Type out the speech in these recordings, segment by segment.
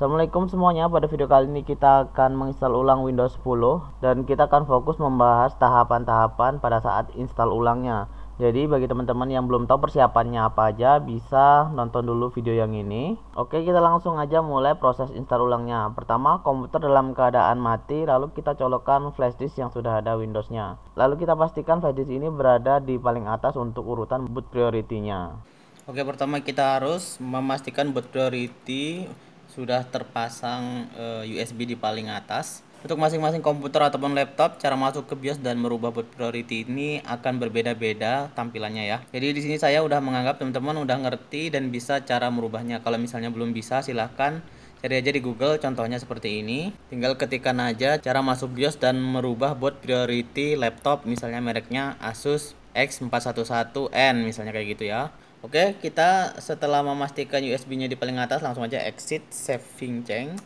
Assalamualaikum semuanya, pada video kali ini kita akan menginstal ulang Windows 10 dan kita akan fokus membahas tahapan-tahapan pada saat install ulangnya. Jadi bagi teman-teman yang belum tahu persiapannya apa aja, bisa nonton dulu video yang ini. Oke, kita langsung aja mulai proses install ulangnya. Pertama, komputer dalam keadaan mati, lalu kita colokkan flash disk yang sudah ada Windowsnya. Lalu kita pastikan flash disk ini berada di paling atas untuk urutan boot priority-nya. Oke, pertama kita harus memastikan boot priority sudah terpasang USB di paling atas. Untuk masing-masing komputer ataupun laptop, cara masuk ke BIOS dan merubah boot priority ini akan berbeda-beda tampilannya ya. Jadi di sini saya udah menganggap teman-teman udah ngerti dan bisa cara merubahnya. Kalau misalnya belum bisa, silahkan cari aja di Google, contohnya seperti ini. Tinggal ketikkan aja cara masuk BIOS dan merubah boot priority laptop, misalnya mereknya Asus X411N misalnya kayak gitu ya. Oke, kita setelah memastikan USB-nya di paling atas, langsung aja exit saving change.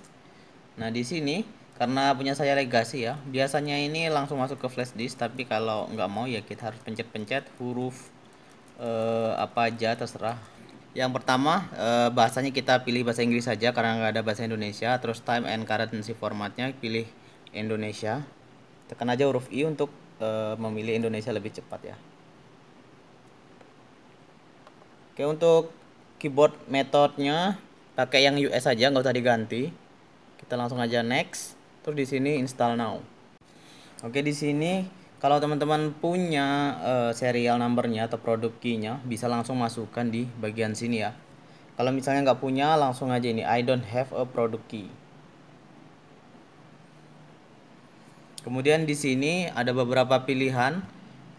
Nah, di sini karena punya saya legacy ya, biasanya ini langsung masuk ke flash disk, tapi kalau nggak mau ya kita harus pencet-pencet huruf apa aja terserah. Yang pertama bahasanya kita pilih bahasa Inggris saja karena nggak ada bahasa Indonesia. Terus time and currency formatnya pilih Indonesia. Tekan aja huruf I untuk memilih Indonesia lebih cepat ya. Oke, untuk keyboard metodenya pakai yang US saja, nggak usah diganti. Kita langsung aja next. Terus di sini install now. Oke, di sini kalau teman-teman punya serial numbernya atau produk key-nya, bisa langsung masukkan di bagian sini ya. Kalau misalnya nggak punya, langsung aja ini I don't have a product key. Kemudian di sini ada beberapa pilihan.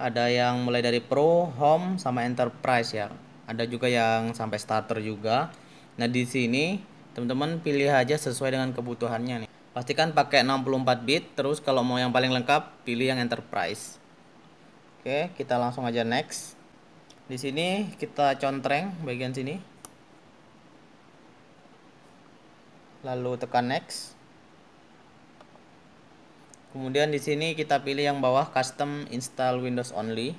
Ada yang mulai dari Pro, Home, sama Enterprise ya. Ada juga yang sampai starter juga. Nah, di sini teman-teman pilih aja sesuai dengan kebutuhannya nih. Pastikan pakai 64 bit, terus kalau mau yang paling lengkap pilih yang Enterprise. Oke, kita langsung aja next. Di sini kita contreng bagian sini. Lalu tekan next. Kemudian di sini kita pilih yang bawah custom install Windows only.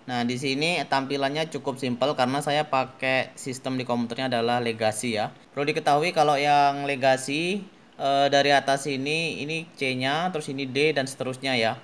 Nah, di sini tampilannya cukup simpel karena saya pakai sistem di komputernya adalah legacy ya. Perlu diketahui kalau yang legacy dari atas ini C-nya, terus ini D dan seterusnya ya.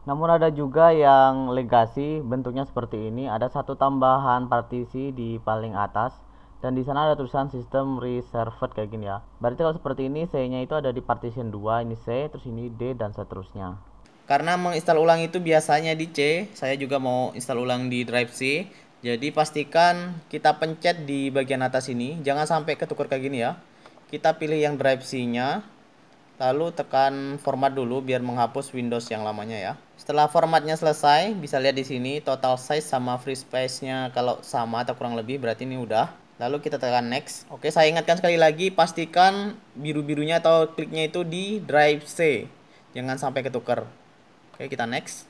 Namun ada juga yang legacy, bentuknya seperti ini. Ada satu tambahan partisi di paling atas dan di sana ada tulisan sistem reserved kayak gini ya. Berarti kalau seperti ini C-nya itu ada di partition 2, ini C, terus ini D dan seterusnya. Karena menginstal ulang itu biasanya di C, saya juga mau install ulang di drive C. Jadi pastikan kita pencet di bagian atas ini, jangan sampai ketukar kayak gini ya. Kita pilih yang drive C-nya, lalu tekan format dulu biar menghapus Windows yang lamanya ya. Setelah formatnya selesai, bisa lihat di sini total size sama free space-nya kalau sama atau kurang lebih berarti ini udah. Lalu kita tekan next. Oke, saya ingatkan sekali lagi, pastikan biru-birunya atau kliknya itu di drive C. Jangan sampai ketukar. Oke, kita next.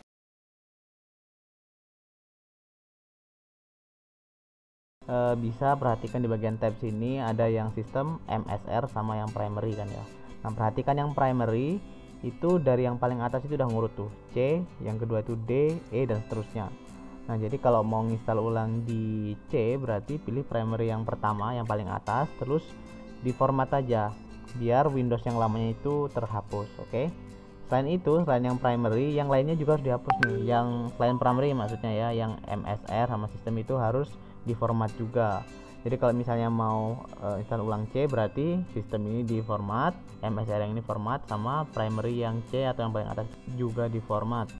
Bisa perhatikan di bagian tab sini ada yang sistem MSR sama yang primary kan ya. Nah, perhatikan yang primary itu dari yang paling atas itu udah ngurut tuh C, yang kedua itu D, E dan seterusnya. Nah, jadi kalau mau nginstal ulang di C berarti pilih primary yang pertama yang paling atas, terus di format aja biar Windows yang lamanya itu terhapus. Oke. Selain itu, selain yang primary, yang lainnya juga harus dihapus nih. Yang selain primary maksudnya ya, yang MSR sama sistem itu harus di format juga. Jadi kalau misalnya mau install ulang C berarti sistem ini di format, MSR yang ini format, sama primary yang C atau yang paling atas juga di format.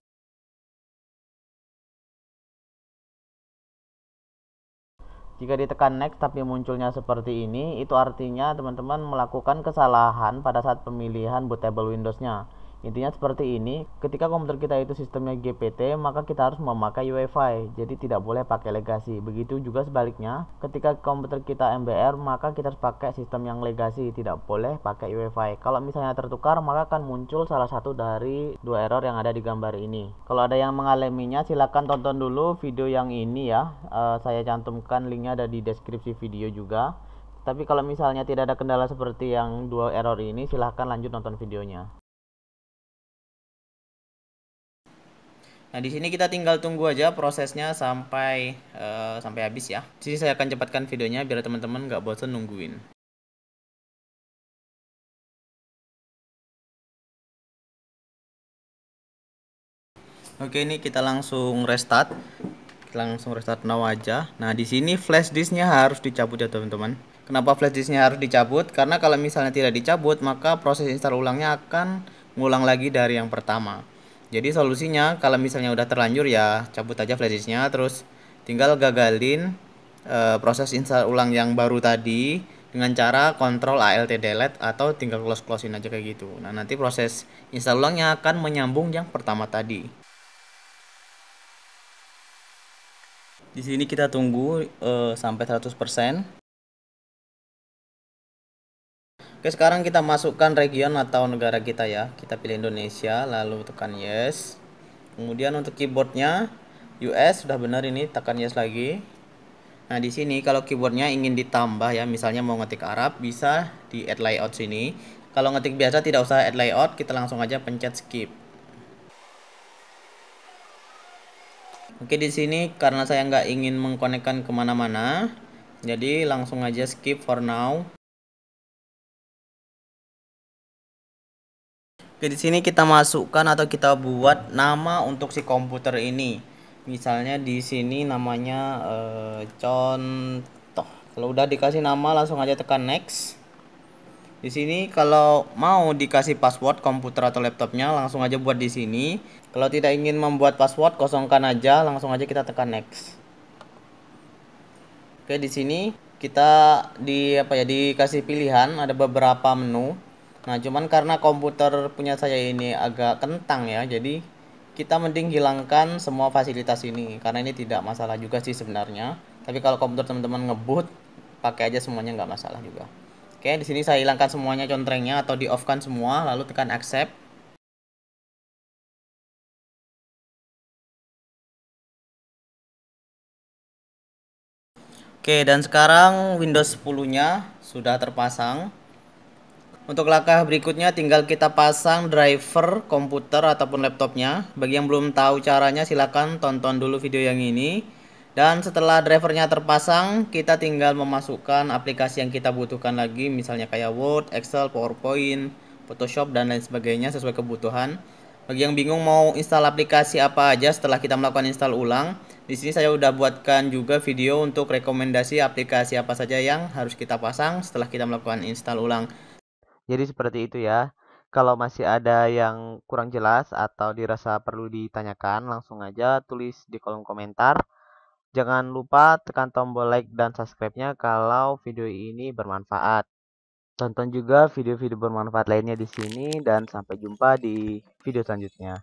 Jika ditekan next tapi munculnya seperti ini, itu artinya teman-teman melakukan kesalahan pada saat pemilihan bootable Windows-nya. Intinya seperti ini, ketika komputer kita itu sistemnya GPT, maka kita harus memakai UEFI, jadi tidak boleh pakai legacy. Begitu juga sebaliknya, ketika komputer kita MBR, maka kita harus pakai sistem yang legacy, tidak boleh pakai UEFI. Kalau misalnya tertukar, maka akan muncul salah satu dari dua error yang ada di gambar ini. Kalau ada yang mengalaminya, silahkan tonton dulu video yang ini ya. Saya cantumkan linknya ada di deskripsi video juga. Tapi kalau misalnya tidak ada kendala seperti yang dua error ini, silahkan lanjut nonton videonya. Nah, di sini kita tinggal tunggu aja prosesnya sampai habis ya. Di sini saya akan cepatkan videonya biar teman-teman nggak bosan nungguin. Oke, ini kita langsung restart. Kita langsung restart now aja. Nah, di sini flash disknya harus dicabut ya teman-teman. Kenapa flash disknya harus dicabut? Karena kalau misalnya tidak dicabut, maka proses install ulangnya akan ngulang lagi dari yang pertama. Jadi solusinya kalau misalnya udah terlanjur ya cabut aja flash disknya, terus tinggal gagalin proses install ulang yang baru tadi dengan cara kontrol alt delete atau tinggal close-closein aja kayak gitu. Nah, nanti proses install ulangnya akan menyambung yang pertama tadi. Di sini kita tunggu sampai 100%. Oke, sekarang kita masukkan region atau negara kita ya. Kita pilih Indonesia, lalu tekan yes. Kemudian untuk keyboardnya US sudah benar ini, tekan yes lagi. Nah, di sini kalau keyboardnya ingin ditambah ya, misalnya mau ngetik Arab, bisa di add layout sini. Kalau ngetik biasa tidak usah add layout, kita langsung aja pencet skip. Oke, di sini karena saya nggak ingin mengkonekkan kemana-mana, jadi langsung aja skip for now. Oke, di sini kita masukkan atau kita buat nama untuk si komputer ini. Misalnya di sini namanya contoh. Kalau udah dikasih nama langsung aja tekan next. Di sini kalau mau dikasih password komputer atau laptopnya langsung aja buat di sini. Kalau tidak ingin membuat password kosongkan aja, langsung aja kita tekan next. Oke, di sini kita dikasih pilihan ada beberapa menu. Nah, cuman karena komputer punya saya ini agak kentang ya, jadi kita mending hilangkan semua fasilitas ini karena ini tidak masalah juga sih sebenarnya. Tapi kalau komputer teman-teman ngebut, pakai aja semuanya nggak masalah juga. Oke, di sini saya hilangkan semuanya contrengnya atau di off kan semua, lalu tekan accept. Oke, dan sekarang Windows 10-nya sudah terpasang. Untuk langkah berikutnya tinggal kita pasang driver komputer ataupun laptopnya. Bagi yang belum tahu caranya silahkan tonton dulu video yang ini. Dan setelah drivernya terpasang, kita tinggal memasukkan aplikasi yang kita butuhkan lagi, misalnya kayak Word, Excel, PowerPoint, Photoshop dan lain sebagainya sesuai kebutuhan. Bagi yang bingung mau install aplikasi apa aja setelah kita melakukan install ulang, di sini saya udah buatkan juga video untuk rekomendasi aplikasi apa saja yang harus kita pasang setelah kita melakukan install ulang. Jadi seperti itu ya. Kalau masih ada yang kurang jelas atau dirasa perlu ditanyakan, langsung aja tulis di kolom komentar. Jangan lupa tekan tombol like dan subscribe-nya kalau video ini bermanfaat. Tonton juga video-video bermanfaat lainnya di sini dan sampai jumpa di video selanjutnya.